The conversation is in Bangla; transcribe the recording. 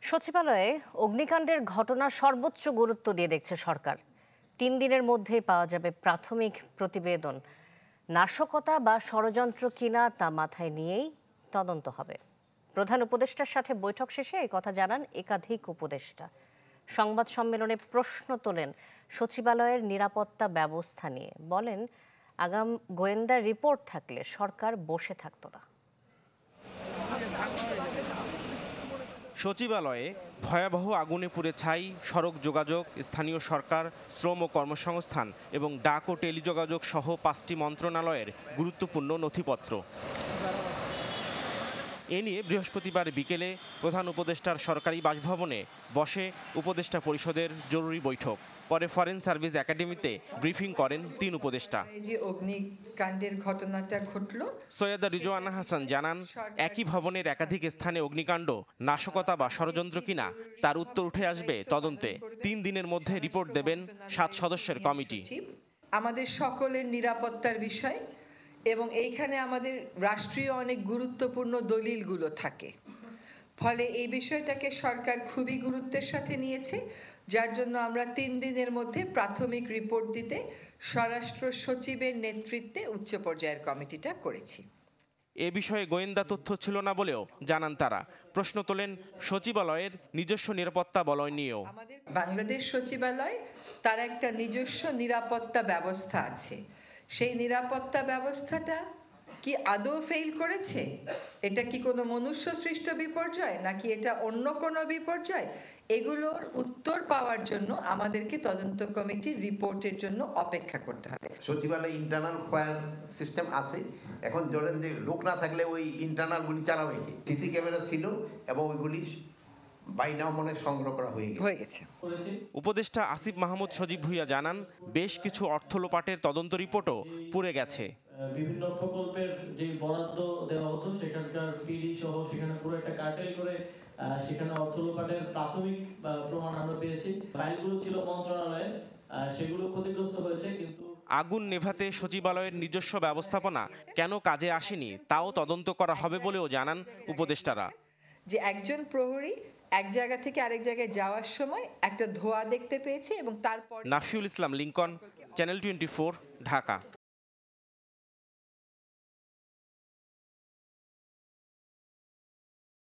সচিবালয়ে অগ্নিকাণ্ডের ঘটনা সর্বোচ্চ গুরুত্ব দিয়ে দেখছে সরকার। ৩ দিনের মধ্যেই পাওয়া যাবে প্রাথমিক প্রতিবেদন। নাশকতা বা ষড়যন্ত্র কিনা তা মাথায় নিয়েই তদন্ত হবে। প্রধান উপদেষ্টার সাথে বৈঠক শেষে এই কথা জানান একাধিক উপদেষ্টা। সংবাদ সম্মেলনে প্রশ্ন তোলেন সচিবালয়ের নিরাপত্তা ব্যবস্থা নিয়ে। বলেন, আগাম গোয়েন্দা রিপোর্ট থাকলে সরকার বসে থাকত না। সচিবালয়ে ভয়াবহ আগুনে পুড়ে ছাই সড়ক যোগাযোগ, স্থানীয় সরকার, শ্রম ও কর্মসংস্থান এবং ডাক ও টেলিযোগাযোগ সহ 5টি মন্ত্রণালয়ের গুরুত্বপূর্ণ নথিপত্র। এ নিয়ে বৃহস্পতিবার বিকেলে প্রধান উপদেষ্টার সরকারি বাসভবনে বসে উপদেষ্টা পরিষদের জরুরি বৈঠক। পরে ফরেন সার্ভিস একাডেমিতে ব্রিফিং করেন 3 উপদেষ্টা। যে অগ্নিকাণ্ডের ঘটনাটা ঘটল, সৈয়দা রিজওয়ানা হাসান জানান, একই ভবনের একাধিক স্থানে অগ্নিকাণ্ড নাশকতা বা ষড়যন্ত্র কিনা তার উত্তর উঠে আসবে তদন্তে। 3 দিনের মধ্যে রিপোর্ট দেবেন 7 সদস্যের কমিটি। আমাদের সকলের নিরাপত্তার বিষয় এবং এইখানে আমাদের রাষ্ট্রীয় অনেক গুরুত্বপূর্ণ দলিলগুলো থাকে, ফলে এই বিষয়টাকে সরকার খুবই গুরুত্বের সাথে নিয়েছে, যার জন্য আমরা 3 দিনের মধ্যে প্রাথমিক রিপোর্ট দিতে স্বরাষ্ট্র সচিবের নেতৃত্বে উচ্চ পর্যায়ের কমিটিটা করেছি। এ বিষয়ে গোয়েন্দা তথ্য ছিল না বলেও জানান তারা। প্রশ্ন তোলেন সচিবালয়ের নিজস্ব নিরাপত্তা বলয় নিয়েও। বাংলাদেশ সচিবালয় তার একটা নিজস্ব নিরাপত্তা ব্যবস্থা আছে। সেই নিরাপত্তা ব্যবস্থাটা কি আদৌ ফেল করেছে? এটা কি কোনো মনুষ্য সৃষ্ট বিপর্যয় নাকি এটা অন্য কোনো বিপর্যয়? এগুলোর উত্তর পাওয়ার জন্য আমাদেরকে তদন্ত কমিটির রিপোর্টের জন্য অপেক্ষা করতে হবে। সচিবালয়ে ইন্টারনাল ফায়ার সিস্টেম আছে। এখন ধরেন যে লোক না থাকলে ওই ইন্টারনাল গুলি চালাবে কি? সিসি ক্যামেরা ছিল এবং ওইগুলি বাইনাও মনে সংগ্রহ করা হয়ে গেছে। উপদেষ্টা আসিফ মাহমুদ সজীব ভুইয়া জানান, বেশ কিছু অর্থ লোপাটের তদন্ত রিপোর্টও পুড়ে গেছে। বিভিন্ন প্রকল্পের যে বরাদ্দ দেওয়া হতো সেখানকার পিডি সহ সেখানে পুরো একটা কার্টেল করে সেখানে অর্থ লোপাটের প্রাথমিক প্রমাণ আমরা পেয়েছি। ফাইলগুলো ছিল মন্ত্রণালয়ে, সেগুলো ক্ষতিগ্রস্ত হয়েছে। কিন্তু আগুন নেভাতে সচিবালয়ের নিজস্ব ব্যবস্থাপনা কেন কাজে আসেনি তাও তদন্ত করা হবে বলেও জানান উপদেষ্টারা। যে একজন প্রহরী এক জায়গা থেকে আরেক জায়গায় যাওয়ার সময় একটা ধোঁয়া দেখতে পেয়েছে এবং তারপর। নাফিউল ইসলাম লিংকন, চ্যানেল 24, ঢাকা।